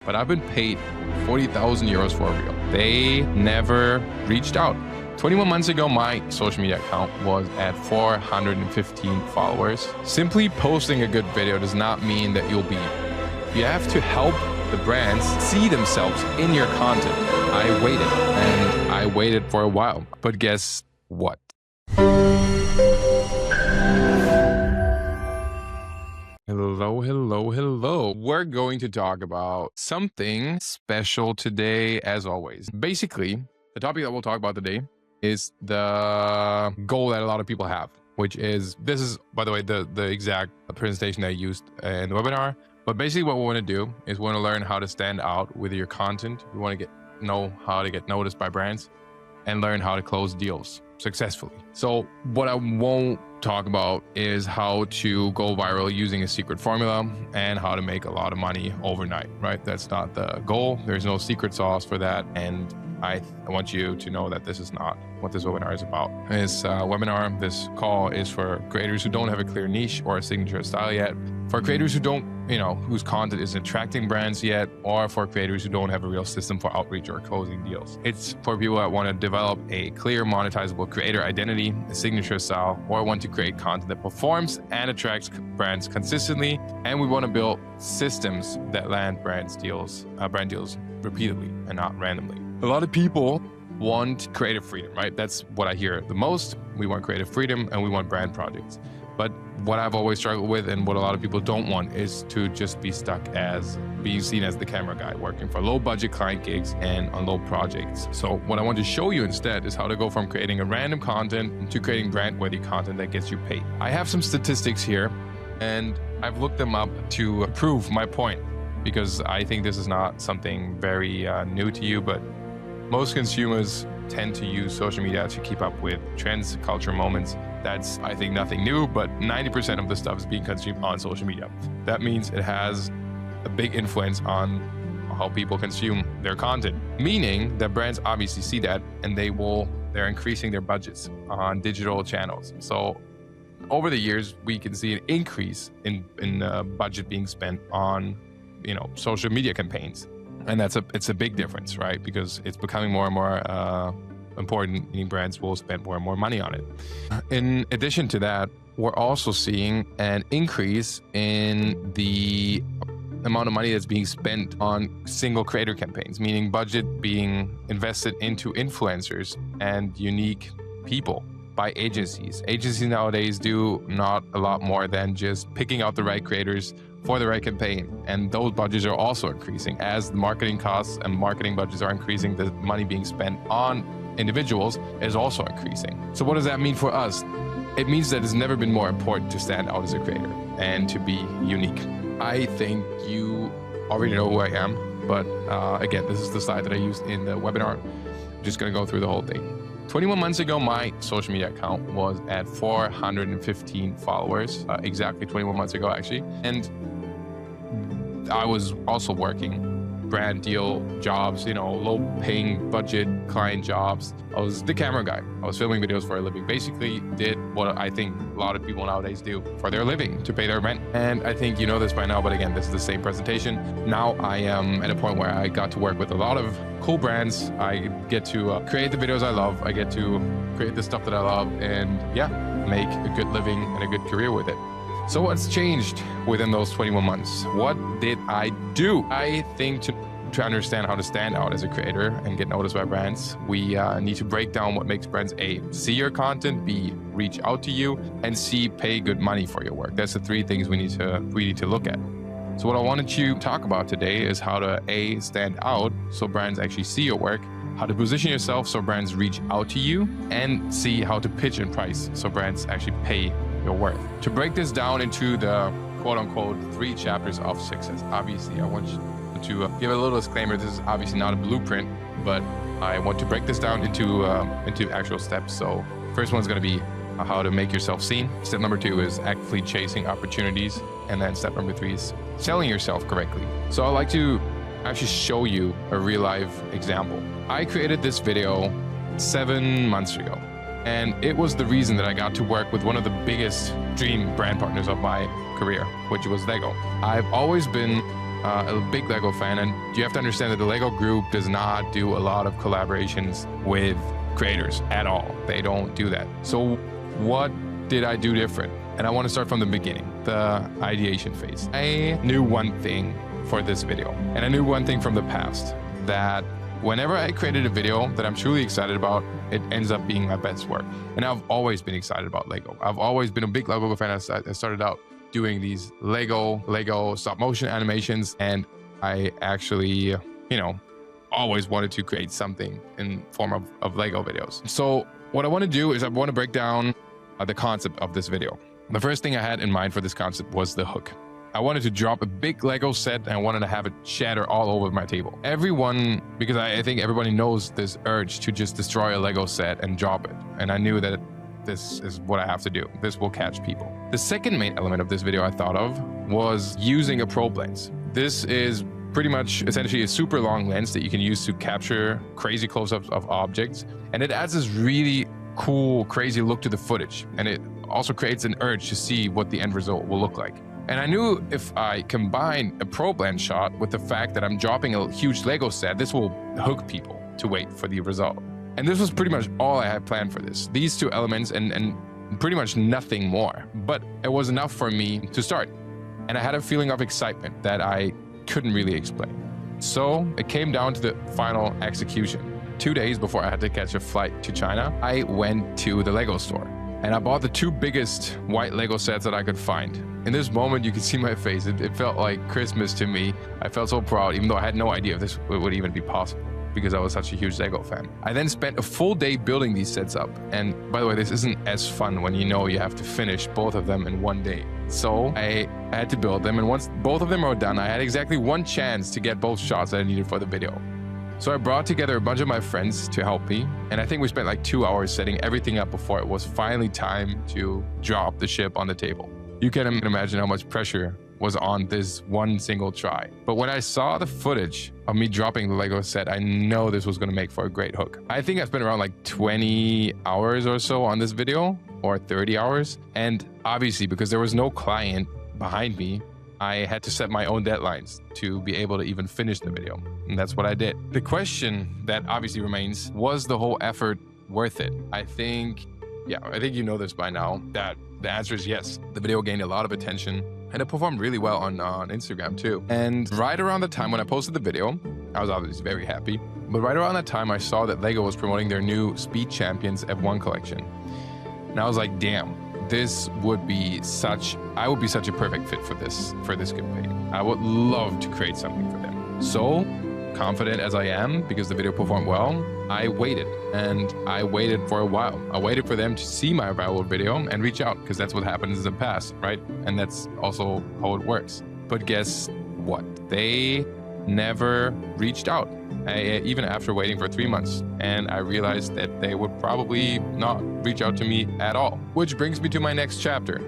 but I've been paid 40,000 euros for a reel. They never reached out. 21 months ago, my social media account was at 415 followers. Simply posting a good video does not mean that you'll be. You have to help the brands see themselves in your content. I waited for a while, but guess what? Hello. We're going to talk about something special today, as always. Basically, the topic that we'll talk about today is the goal that a lot of people have, which is, this is, by the way, the exact presentation I used in the webinar. But basically what we want to do is we want to learn how to stand out with your content. We want to know how to get noticed by brands and learn how to close deals successfully. So what I won't talk about is how to go viral using a secret formula and how to make a lot of money overnight, right? That's not the goal. There's no secret sauce for that. And I want you to know that this is not what this webinar is about. This call is for creators who don't have a clear niche or a signature style yet, for creators who don't, whose content isn't attracting brands yet, or for creators who don't have a real system for outreach or closing deals. It's for people that want to develop a clear monetizable creator identity, a signature style, or want to create content that performs and attracts brands consistently. And we want to build systems that land brand deals repeatedly and not randomly. A lot of people want creative freedom, right? That's what I hear the most. We want creative freedom and we want brand projects. But what I've always struggled with and what a lot of people don't want is to just be stuck as being seen as the camera guy, working for low budget client gigs and on low projects. So what I want to show you instead is how to go from creating a random content to creating brand-worthy content that gets you paid. I have some statistics here and I've looked them up to prove my point, because I think this is not something very new to you, but most consumers tend to use social media to keep up with trends, culture moments. That's, I think, nothing new, but 90% of the stuff is being consumed on social media. That means it has a big influence on how people consume their content, meaning that brands obviously see that and they're increasing their budgets on digital channels. So over the years, we can see an increase in budget being spent on social media campaigns. And it's a big difference, right? Because it's becoming more and more important, meaning brands will spend more and more money on it. In addition to that, we're also seeing an increase in the amount of money that's being spent on single creator campaigns, meaning budget being invested into influencers and unique people by agencies. Agencies nowadays do not a lot more than just picking out the right creators for the right campaign. And those budgets are also increasing. As the marketing costs and marketing budgets are increasing, the money being spent on individuals is also increasing. So what does that mean for us? It means that it's never been more important to stand out as a creator and to be unique. I think you already know who I am, but again, this is the slide that I used in the webinar. I'm just gonna go through the whole thing. 21 months ago, my social media account was at 415 followers, exactly 21 months ago, actually. And I was also working brand deal jobs, low paying budget client jobs. I was the camera guy. I was filming videos for a living. Basically did what I think a lot of people nowadays do for their living, to pay their rent. And I think you know this by now, but again, this is the same presentation. Now I am at a point where I got to work with a lot of cool brands. I get to create the videos I love. I get to create the stuff that I love and make a good living and a good career with it. So what's changed within those 21 months? What did I do? I think to understand how to stand out as a creator and get noticed by brands, we need to break down what makes brands A, see your content, B, reach out to you, and C, pay good money for your work. That's the three things we need to look at. So what I wanted to talk about today is how to A, stand out so brands actually see your work, how to position yourself so brands reach out to you, and C, how to pitch and price so brands actually pay your worth. To break this down into the quote-unquote 3 chapters of success, obviously I want you to give a little disclaimer. This is obviously not a blueprint, but I want to break this down into actual steps. So first one is going to be how to make yourself seen. Step number 2 is actively chasing opportunities. And then step number 3 is selling yourself correctly. So I'd like to actually show you a real life example. I created this video 7 months ago, and it was the reason that I got to work with one of the biggest dream brand partners of my career, which was Lego. I've always been a big Lego fan, and you have to understand that the Lego group does not do a lot of collaborations with creators at all. They don't do that. So what did I do different? And I want to start from the beginning, the ideation phase. I knew one thing for this video, and I knew one thing from the past, that whenever I created a video that I'm truly excited about, it ends up being my best work. And I've always been excited about Lego. I've always been a big Lego fan. I started out doing these Lego stop motion animations, and I actually, always wanted to create something in form of Lego videos. So what I want to do is I want to break down the concept of this video. The first thing I had in mind for this concept was the hook. I wanted to drop a big Lego set, and I wanted to have it shatter all over my table. Everyone, because I think everybody knows this urge to just destroy a Lego set and drop it. And I knew that this is what I have to do. This will catch people. The second main element of this video I thought of was using a probe lens. This is pretty much essentially a super long lens that you can use to capture crazy close-ups of objects. And it adds this really cool, crazy look to the footage. And it also creates an urge to see what the end result will look like. And I knew if I combine a probe lens shot with the fact that I'm dropping a huge Lego set, this will hook people to wait for the result. And this was pretty much all I had planned for this. These two elements and pretty much nothing more. But it was enough for me to start. And I had a feeling of excitement that I couldn't really explain. So it came down to the final execution. 2 days before I had to catch a flight to China, I went to the Lego store. And I bought the two biggest white Lego sets that I could find. In this moment, you can see my face. It felt like Christmas to me. I felt so proud, even though I had no idea if this would even be possible, because I was such a huge Lego fan. I then spent a full day building these sets up. And by the way, this isn't as fun when you have to finish both of them in one day. So I had to build them. And once both of them were done, I had exactly one chance to get both shots that I needed for the video. So I brought together a bunch of my friends to help me, and I think we spent like 2 hours setting everything up before it was finally time to drop the ship on the table. You can imagine how much pressure was on this one single try. But when I saw the footage of me dropping the Lego set, I know this was going to make for a great hook. I think I spent around like 20 hours or so on this video, or 30 hours. And obviously, because there was no client behind me, I had to set my own deadlines to be able to even finish the video. And that's what I did. The question that obviously remains, was the whole effort worth it? I think you know this by now, that the answer is yes. The video gained a lot of attention, and it performed really well on Instagram too. And right around the time when I posted the video, I was obviously very happy. But right around that time, I saw that Lego was promoting their new Speed Champions F1 collection. And I was like, damn. I would be such a perfect fit for this campaign. I would love to create something for them. So, confident as I am, because the video performed well, I waited, and I waited for a while. I waited for them to see my viral video and reach out, because that's what happens in the past, right? And that's also how it works. But guess what? They never reached out, even after waiting for 3 months. And I realized that they would probably not reach out to me at all. Which brings me to my next chapter,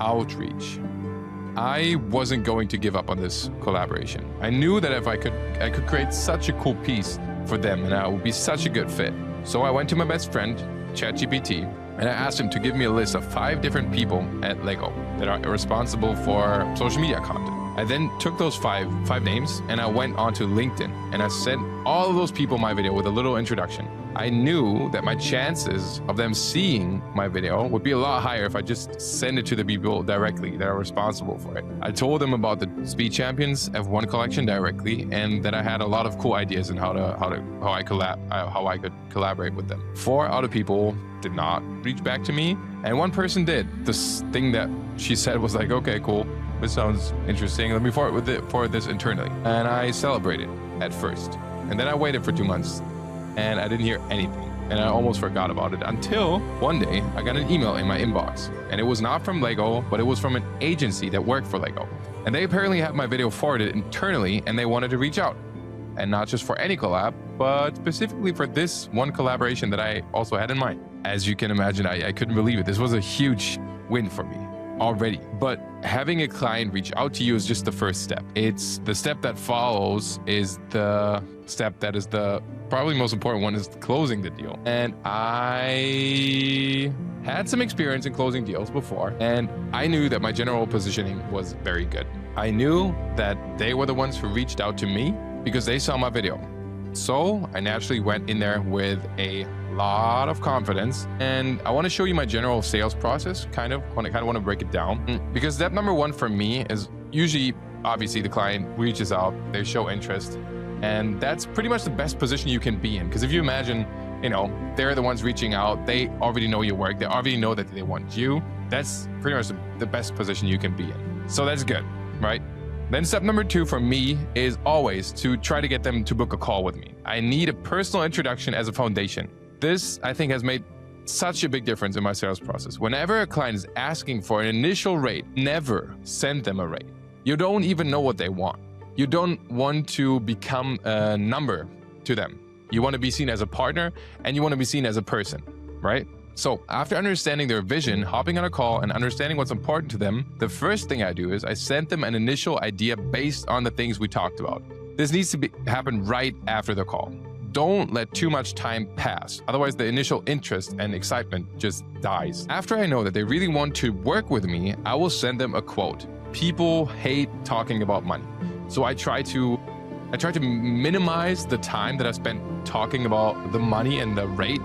outreach. I wasn't going to give up on this collaboration. I knew that if I could create such a cool piece for them, and I would be such a good fit. So I went to my best friend, ChatGPT, and I asked him to give me a list of 5 different people at Lego that are responsible for social media content. I then took those five names, and I went onto LinkedIn, and I sent all of those people my video with a little introduction. I knew that my chances of them seeing my video would be a lot higher if I just send it to the people directly that are responsible for it. I told them about the Speed Champions F1 collection directly, and that I had a lot of cool ideas on how I could collaborate with them. 4 other people did not reach back to me, and 1 person did. This thing that she said was like, okay, cool. This sounds interesting. Let me forward this internally. And I celebrated at first. And then I waited for 2 months, and I didn't hear anything. And I almost forgot about it until one day I got an email in my inbox. And it was not from Lego, but it was from an agency that worked for Lego. And they apparently had my video forwarded internally, and they wanted to reach out. And not just for any collab, but specifically for this one collaboration that I also had in mind. As you can imagine, I couldn't believe it. This was a huge win for me already. But having a client reach out to you is just the first step. It's the step that follows is the step that is the probably most important one, is closing the deal. And I had some experience in closing deals before, and I knew that my general positioning was very good. I knew that they were the ones who reached out to me because they saw my video. So I naturally went in there with a lot of confidence, and I want to show you my general sales process. Kind of want to break it down, because step number one for me is usually, obviously, the client reaches out, they show interest, and that's pretty much the best position you can be in. Because if you imagine, they're the ones reaching out, they already know your work, they already know that they want you. That's pretty much the best position you can be in. So that's good, right? Then step number two for me is always to try to get them to book a call with me. I need a personal introduction as a foundation. This, I think, has made such a big difference in my sales process. Whenever a client is asking for an initial rate, never send them a rate. You don't even know what they want. You don't want to become a number to them. You want to be seen as a partner, and you want to be seen as a person, right? So after understanding their vision, hopping on a call and understanding what's important to them, the first thing I do is I send them an initial idea based on the things we talked about. This needs to happen right after the call. Don't let too much time pass. Otherwise, the initial interest and excitement just dies. After I know that they really want to work with me, I will send them a quote. People hate talking about money. So I try to minimize the time that I spend talking about the money and the rate.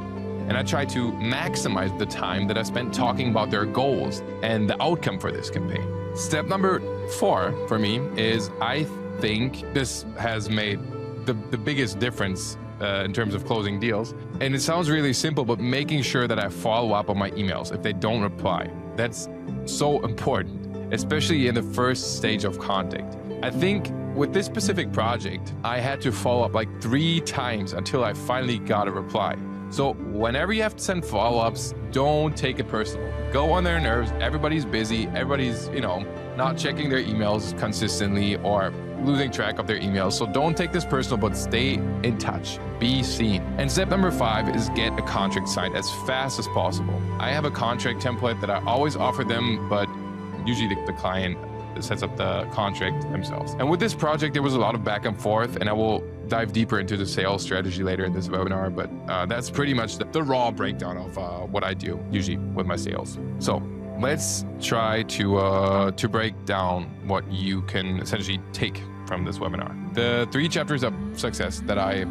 And I try to maximize the time that I spent talking about their goals and the outcome for this campaign. Step number 4 for me is, I think this has made the biggest difference in terms of closing deals. And it sounds really simple, but making sure that I follow up on my emails if they don't reply. That's so important, especially in the first stage of contact. I think with this specific project, I had to follow up like 3 times until I finally got a reply. So whenever you have to send follow-ups, don't take it personal. Go on their nerves. Everybody's busy. Everybody's, not checking their emails consistently or losing track of their emails. So don't take this personal, but stay in touch. Be seen. And step number 5 is get a contract signed as fast as possible. I have a contract template that I always offer them, but usually the client sets up the contract themselves. And with this project, there was a lot of back and forth, and I will dive deeper into the sales strategy later in this webinar, but that's pretty much the raw breakdown of what I do usually with my sales. So let's try to break down what you can essentially take from this webinar. The 3 chapters of success that I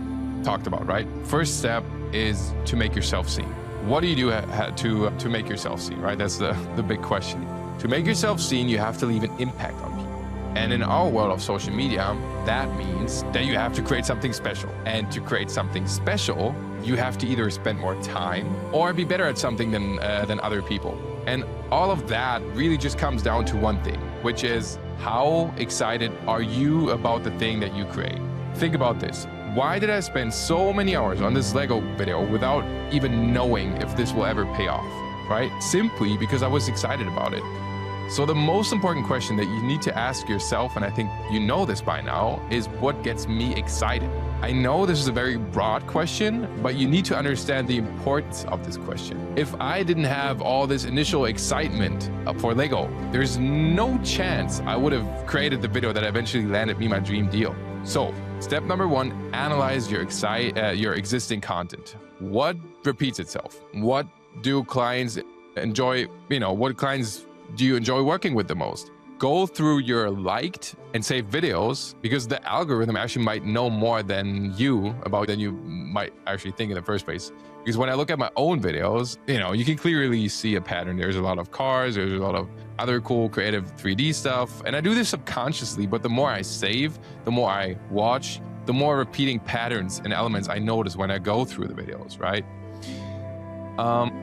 talked about, right? First step is to make yourself seen. What do you do to make yourself seen, right? That's the big question. To make yourself seen, you have to leave an impact on people. And in our world of social media, that means that you have to create something special. And to create something special, you have to either spend more time or be better at something than other people. And all of that really just comes down to one thing, which is, how excited are you about the thing that you create? Think about this. Why did I spend so many hours on this Lego video without even knowing if this will ever pay off, right? Simply because I was excited about it. So the most important question that you need to ask yourself, and I think you know this by now, is what gets me excited? I know this is a very broad question, but you need to understand the importance of this question. If I didn't have all this initial excitement for Lego, there's no chance I would have created the video that eventually landed me my dream deal. So step number 1, analyze your existing content. What repeats itself? What do clients enjoy? What clients do you enjoy working with the most? Go through your liked and saved videos, because the algorithm actually might know more than you might actually think in the first place. Because when I look at my own videos, you can clearly see a pattern. There's a lot of cars, there's a lot of other cool creative 3D stuff. And I do this subconsciously, but the more I save, the more I watch, the more repeating patterns and elements I notice when I go through the videos, right?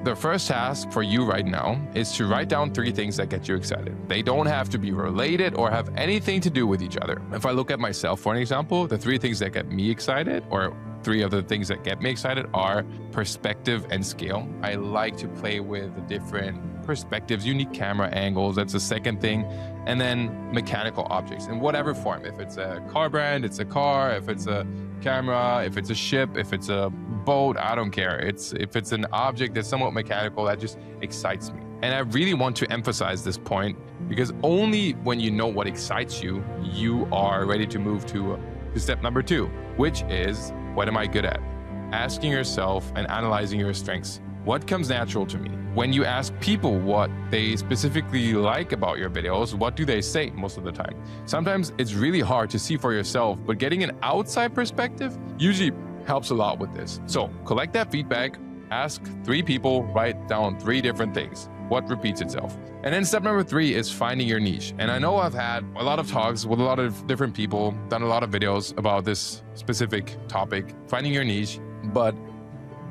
The first task for you right now is to write down 3 things that get you excited. They don't have to be related or have anything to do with each other. If I look at myself, for an example, the 3 things that get me excited, or 3 of the things that get me excited, are perspective and scale. I like to play with different perspectives, unique camera angles. That's the second thing. And then mechanical objects in whatever form. If it's a car brand, it's a car. If it's a camera, if it's a ship, if it's a boat, I don't care. If it's an object that's somewhat mechanical, that just excites me. And I really want to emphasize this point, because only when you know what excites you, you are ready to move to step number 2, which is, what am I good at? Asking yourself and analyzing your strengths. What comes natural to me? When you ask people what they specifically like about your videos, what do they say most of the time? Sometimes it's really hard to see for yourself, but getting an outside perspective usually helps a lot with this. So collect that feedback, ask 3 people, write down 3 different things. What repeats itself? And then step number 3 is finding your niche. And I know I've had a lot of talks with a lot of different people, done a lot of videos about this specific topic, finding your niche, but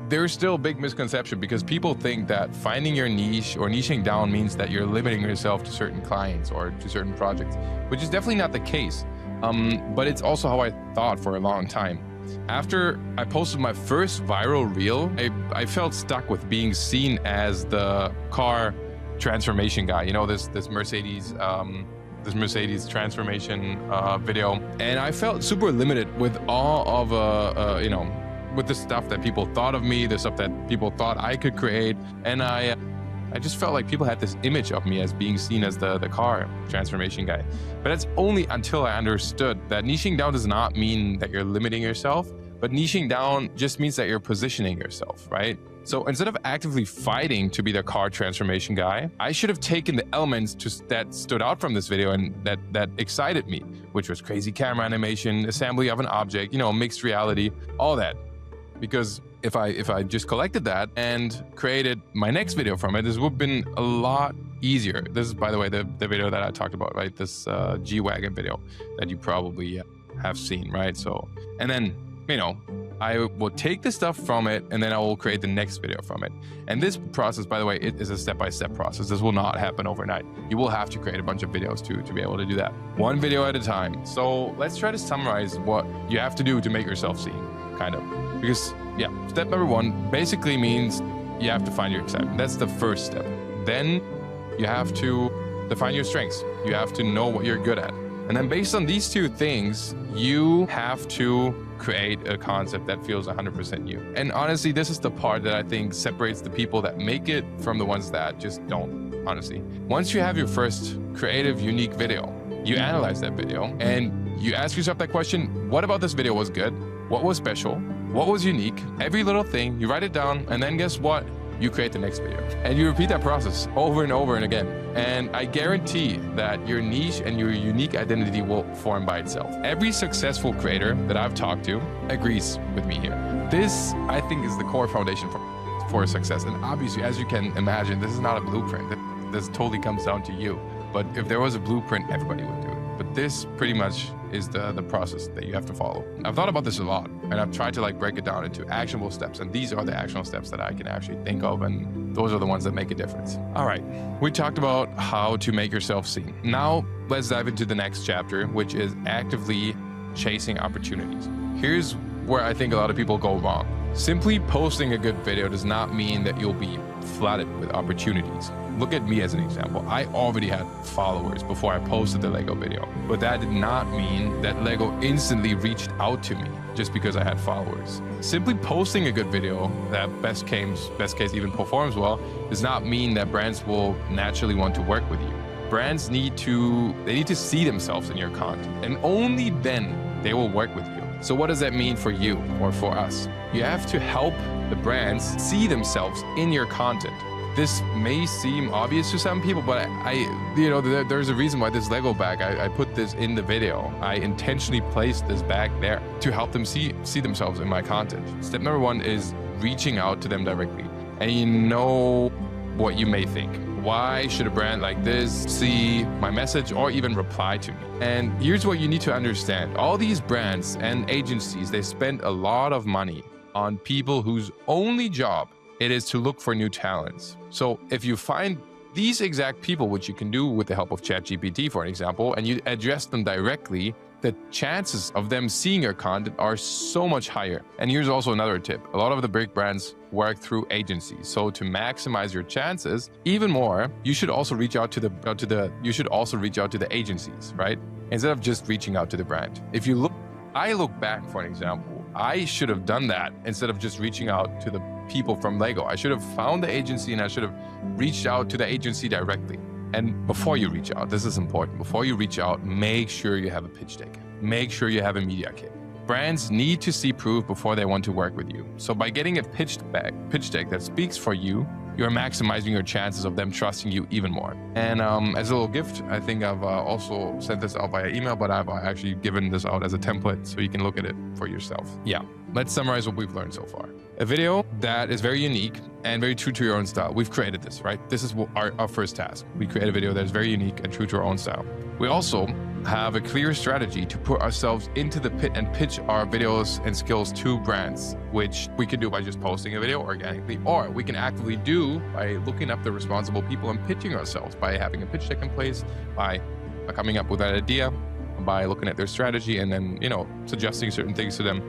there's still a big misconception because people think that finding your niche or niching down means that you're limiting yourself to certain clients or to certain projects, which is definitely not the case. But it's also how I thought for a long time. After I posted my first viral reel, I felt stuck with being seen as the car transformation guy. You know, this Mercedes transformation video, and I felt super limited with all of with the stuff that people thought of me, the stuff that people thought I could create, and I just felt like people had this image of me as being seen as the car transformation guy. But that's only until I understood that niching down does not mean that you're limiting yourself, but niching down just means that you're positioning yourself, right? So instead of actively fighting to be the car transformation guy, I should have taken the elements that stood out from this video and that excited me, which was crazy camera animation, assembly of an object, mixed reality, all that. Because if I just collected that and created my next video from it, this would have been a lot easier. This is, by the way, the video that I talked about, right? This G-Wagon video that you probably have seen, right? So, and then, I will take the stuff from it and then I will create the next video from it. And this process, by the way, it is a step-by-step process. This will not happen overnight. You will have to create a bunch of videos to be able to do that. One video at a time. So let's try to summarize what you have to do to make yourself seen, kind of. Because, yeah, step number 1 basically means you have to find your excitement. That's the first step. Then you have to define your strengths. You have to know what you're good at. And then based on these 2 things, you have to create a concept that feels 100% you. And honestly, this is the part that I think separates the people that make it from the ones that just don't, honestly. Once you have your first creative, unique video, you analyze that video and you ask yourself that question, what about this video was good? What was special? What was unique? Every little thing, you write it down, and then guess what? You create the next video. And you repeat that process over and over and again. And I guarantee that your niche and your unique identity will form by itself. Every successful creator that I've talked to agrees with me here. This, I think, is the core foundation for success. And obviously, as you can imagine, this is not a blueprint. This totally comes down to you. But if there was a blueprint, everybody would do it. But this pretty much is the process that you have to follow. I've thought about this a lot, and I've tried to break it down into actionable steps. And these are the actionable steps that I can actually think of, and those are the ones that make a difference. All right, we talked about how to make yourself seen. Now let's dive into the next chapter, which is actively chasing opportunities. Here's where I think a lot of people go wrong. Simply posting a good video does not mean that you'll be flooded with opportunities. Look at me as an example. I already had followers before I posted the Lego video, but that did not mean that Lego instantly reached out to me just because I had followers. Simply posting a good video that best case even performs well does not mean that brands will naturally want to work with you. Brands need to see themselves in your content, and only then they will work with you. So what does that mean for you or for us? You have to help the brands see themselves in your content. This may seem obvious to some people, but there's a reason why this Lego bag, I put this in the video. I intentionally placed this bag there to help them see themselves in my content. Step number 1 is reaching out to them directly. And you know what you may think. Why should a brand like this see my message or even reply to me? And here's what you need to understand. All these brands and agencies, they spend a lot of money on people whose only job it is to look for new talents. So if you find these exact people, which you can do with the help of ChatGPT, for an example, and you address them directly, the chances of them seeing your content are so much higher. And here's also another tip. A lot of the big brands work through agencies. So to maximize your chances even more, you should also reach out to the agencies, right? Instead of just reaching out to the brand. I look back, for an example, I should have done that instead of just reaching out to the people from Lego. I should have found the agency and I should have reached out to the agency directly. And before you reach out, this is important. Before you reach out, make sure you have a pitch deck. Make sure you have a media kit. Brands need to see proof before they want to work with you. So by getting a pitch deck that speaks for you, you're maximizing your chances of them trusting you even more. And as a little gift, I think I've also sent this out via email, but I've actually given this out as a template so you can look at it for yourself. Yeah, let's summarize what we've learned so far. A video that is very unique and very true to your own style. We've created this, right? This is our first task. We create a video that is very unique and true to our own style. We also have a clear strategy to put ourselves into the pit and pitch our videos and skills to brands, which we can do by just posting a video organically, or we can actively do by looking up the responsible people and pitching ourselves by having a pitch deck in place, by coming up with that idea, by looking at their strategy and then, suggesting certain things to them.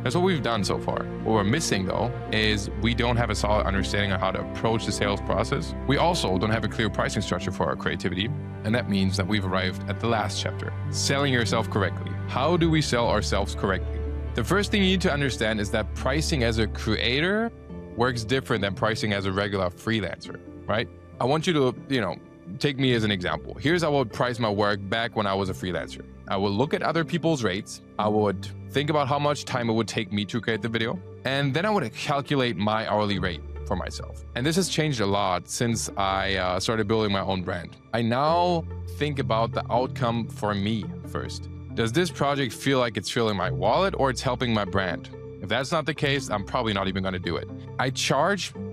That's what we've done so far. What we're missing though is we don't have a solid understanding of how to approach the sales process. We also don't have a clear pricing structure for our creativity. And that means that we've arrived at the last chapter, selling yourself correctly. How do we sell ourselves correctly? The first thing you need to understand is that pricing as a creator works different than pricing as a regular freelancer, right? I want you to, take me as an example. Here's how I would price my work back when I was a freelancer. I would look at other people's rates. I would think about how much time it would take me to create the video. And then I would calculate my hourly rate for myself. And this has changed a lot since I started building my own brand. I now think about the outcome for me first. Does this project feel like it's filling my wallet or it's helping my brand? If that's not the case, I'm probably not even going to do it.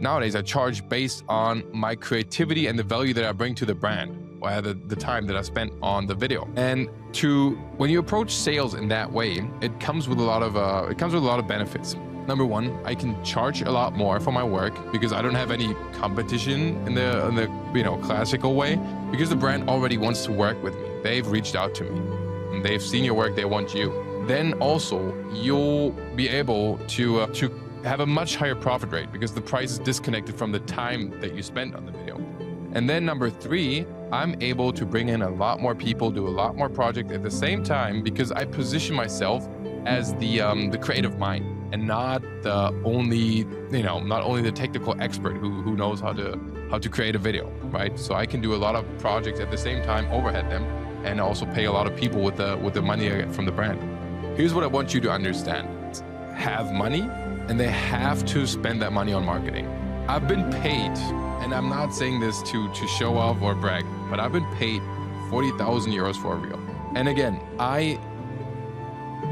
Nowadays, I charge based on my creativity and the value that I bring to the brand, or the time that I spent on the video. And when you approach sales in that way, it comes with a lot of benefits. Number one, I can charge a lot more for my work because I don't have any competition in the classical way, because the brand already wants to work with me. They've reached out to me and they've seen your work. They want you. Then also you'll be able to have a much higher profit rate because the price is disconnected from the time that you spent on the video. And then number three, I'm able to bring in a lot more people, do a lot more projects at the same time because I position myself as the creative mind and not only the technical expert who knows how to create a video, right? So I can do a lot of projects at the same time, overhead them, and also pay a lot of people with the money I get from the brand. Here's what I want you to understand. Have money, and they have to spend that money on marketing. I've been paid, and I'm not saying this to show off or brag, but I've been paid 40,000 euros for a reel. And again, I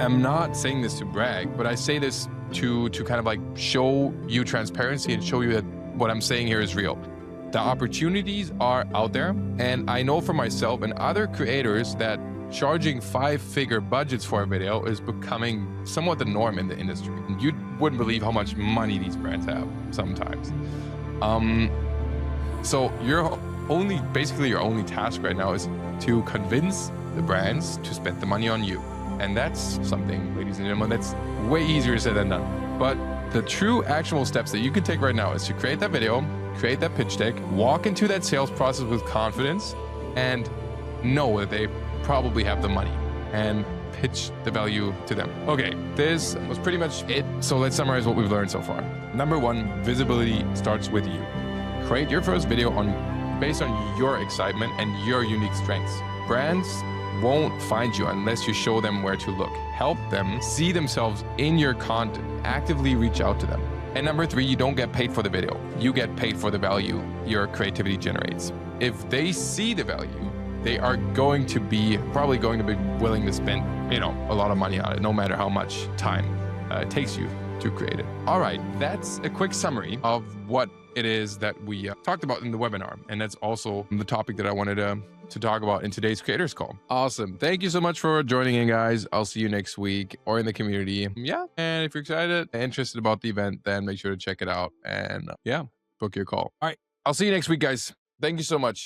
am not saying this to brag, but I say this to kind of like show you transparency and show you that what I'm saying here is real. The opportunities are out there, and I know for myself and other creators that charging 5-figure budgets for a video is becoming somewhat the norm in the industry. You wouldn't believe how much money these brands have sometimes. So your only task right now is to convince the brands to spend the money on you. And that's something, ladies and gentlemen, that's way easier said than done. But the true actionable steps that you can take right now is to create that video, create that pitch deck, walk into that sales process with confidence, and know that they probably have the money, and pitch the value to them. Okay, this was pretty much it. So let's summarize what we've learned so far. Number one, visibility starts with you. Create your first video based on your excitement and your unique strengths. Brands won't find you unless you show them where to look. Help them see themselves in your content. Actively reach out to them. And number three, you don't get paid for the video. You get paid for the value your creativity generates. If they see the value, they are probably going to be willing to spend, a lot of money on it, no matter how much time it takes you to create it. All right, that's a quick summary of what it is that we talked about in the webinar. And that's also the topic that I wanted to talk about in today's creators call. Awesome. Thank you so much for joining in, guys. I'll see you next week or in the community. Yeah. And if you're excited and interested about the event, then make sure to check it out and book your call. All right. I'll see you next week, guys. Thank you so much.